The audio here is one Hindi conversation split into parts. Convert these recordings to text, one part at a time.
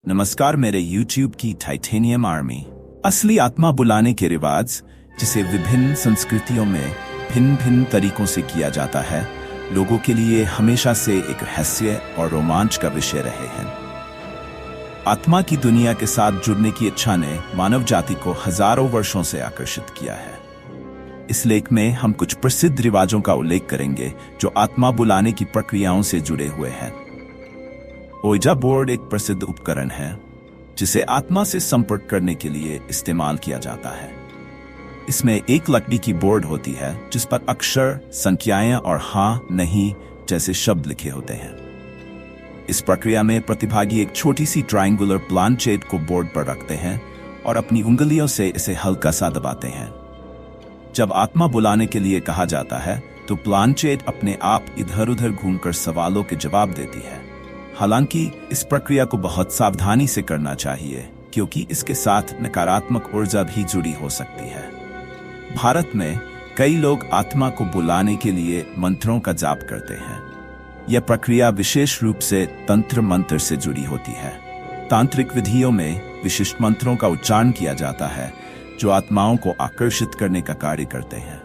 नमस्कार मेरे YouTube की टाइटेनियम आर्मी। असली आत्मा बुलाने के रिवाज, जिसे विभिन्न संस्कृतियों में भिन्न भिन्न तरीकों से किया जाता है, लोगों के लिए हमेशा से एक रहस्य और रोमांच का विषय रहे हैं। आत्मा की दुनिया के साथ जुड़ने की इच्छा ने मानव जाति को हजारों वर्षों से आकर्षित किया है। इस लेख में हम कुछ प्रसिद्ध रिवाजों का उल्लेख करेंगे जो आत्मा बुलाने की प्रक्रियाओं से जुड़े हुए हैं। ओइजा बोर्ड एक प्रसिद्ध उपकरण है जिसे आत्मा से संपर्क करने के लिए इस्तेमाल किया जाता है। इसमें एक लकड़ी की बोर्ड होती है जिस पर अक्षर, संख्याएं और हाँ, नहीं जैसे शब्द लिखे होते हैं। इस प्रक्रिया में प्रतिभागी एक छोटी सी ट्रायंगुलर प्लानचेट को बोर्ड पर रखते हैं और अपनी उंगलियों से इसे हल्का सा दबाते हैं। जब आत्मा बुलाने के लिए कहा जाता है तो प्लानचेट अपने आप इधर उधर घूमकर सवालों के जवाब देती है। हालांकि इस प्रक्रिया को बहुत सावधानी से करना चाहिए क्योंकि इसके साथ नकारात्मक ऊर्जा भी जुड़ी हो सकती है। भारत में कई लोग आत्मा को बुलाने के लिए मंत्रों का जाप करते हैं। यह प्रक्रिया विशेष रूप से तंत्र मंत्र से जुड़ी होती है। तांत्रिक विधियों में विशिष्ट मंत्रों का उच्चारण किया जाता है जो आत्माओं को आकर्षित करने का कार्य करते हैं।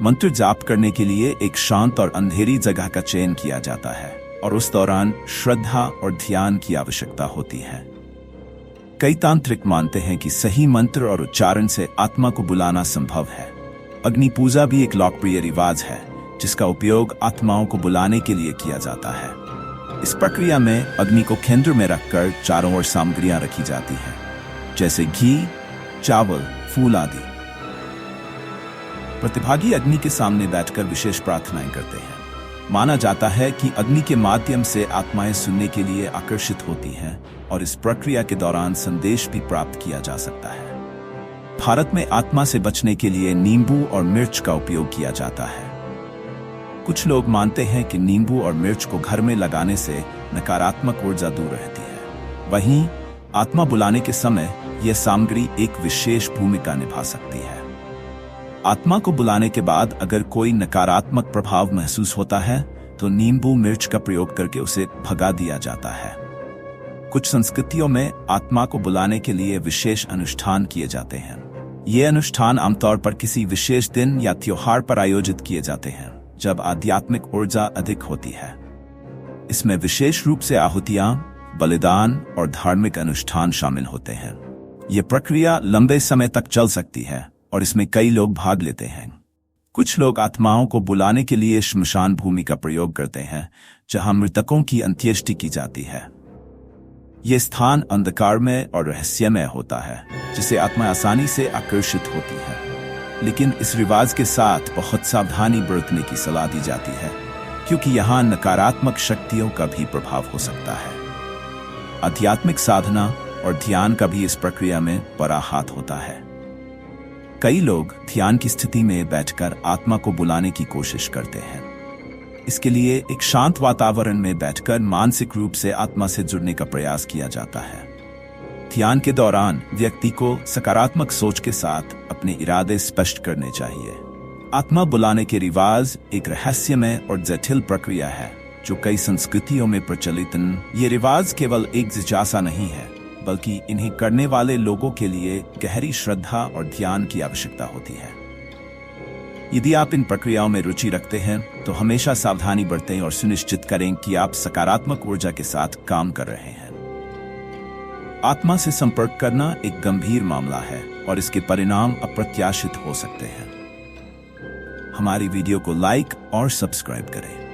मंत्र जाप करने के लिए एक शांत और अंधेरी जगह का चयन किया जाता है और उस दौरान श्रद्धा और ध्यान की आवश्यकता होती है। कई तांत्रिक मानते हैं कि सही मंत्र और उच्चारण से आत्मा को बुलाना संभव है। अग्नि पूजा भी एक लोकप्रिय रिवाज है जिसका उपयोग आत्माओं को बुलाने के लिए किया जाता है। इस प्रक्रिया में अग्नि को केंद्र में रखकर चारों ओर सामग्रियां रखी जाती हैं, जैसे घी, चावल, फूल आदि। प्रतिभागी अग्नि के सामने बैठकर विशेष प्रार्थनाएं करते हैं। माना जाता है कि अग्नि के माध्यम से आत्माएं सुनने के लिए आकर्षित होती हैं और इस प्रक्रिया के दौरान संदेश भी प्राप्त किया जा सकता है। भारत में आत्मा से बचने के लिए नींबू और मिर्च का उपयोग किया जाता है। कुछ लोग मानते हैं कि नींबू और मिर्च को घर में लगाने से नकारात्मक ऊर्जा दूर रहती है। वहीं आत्मा बुलाने के समय यह सामग्री एक विशेष भूमिका निभा सकती है। आत्मा को बुलाने के बाद अगर कोई नकारात्मक प्रभाव महसूस होता है तो नींबू मिर्च का प्रयोग करके उसे भगा दिया जाता है। कुछ संस्कृतियों में आत्मा को बुलाने के लिए विशेष अनुष्ठान किए जाते हैं। ये अनुष्ठान आमतौर पर किसी विशेष दिन या त्योहार पर आयोजित किए जाते हैं जब आध्यात्मिक ऊर्जा अधिक होती है। इसमें विशेष रूप से आहुतियां, बलिदान और धार्मिक अनुष्ठान शामिल होते हैं। यह प्रक्रिया लंबे समय तक चल सकती है और इसमें कई लोग भाग लेते हैं। कुछ लोग आत्माओं को बुलाने के लिए श्मशान भूमि का प्रयोग करते हैं जहां मृतकों की अंत्येष्टि की जाती है। यह स्थान अंधकारमय और रहस्यमय होता है जिसे आत्मा आसानी से आकर्षित होती है। लेकिन इस रिवाज के साथ बहुत सावधानी बरतने की सलाह दी जाती है क्योंकि यहाँ नकारात्मक शक्तियों का भी प्रभाव हो सकता है। आध्यात्मिक साधना और ध्यान का भी इस प्रक्रिया में बड़ा हाथ होता है। कई लोग ध्यान की स्थिति में बैठकर आत्मा को बुलाने की कोशिश करते हैं। इसके लिए एक शांत वातावरण में बैठकर मानसिक रूप से आत्मा से जुड़ने का प्रयास किया जाता है। ध्यान के दौरान व्यक्ति को सकारात्मक सोच के साथ अपने इरादे स्पष्ट करने चाहिए। आत्मा बुलाने के रिवाज एक रहस्यमय और जटिल प्रक्रिया है जो कई संस्कृतियों में प्रचलित। ये रिवाज केवल एक जिज्ञासा नहीं है बल्कि इन्हें करने वाले लोगों के लिए गहरी श्रद्धा और ध्यान की आवश्यकता होती है। यदि आप इन प्रक्रियाओं में रुचि रखते हैं तो हमेशा सावधानी बरतें और सुनिश्चित करें कि आप सकारात्मक ऊर्जा के साथ काम कर रहे हैं। आत्मा से संपर्क करना एक गंभीर मामला है और इसके परिणाम अप्रत्याशित हो सकते हैं। हमारी वीडियो को लाइक और सब्सक्राइब करें।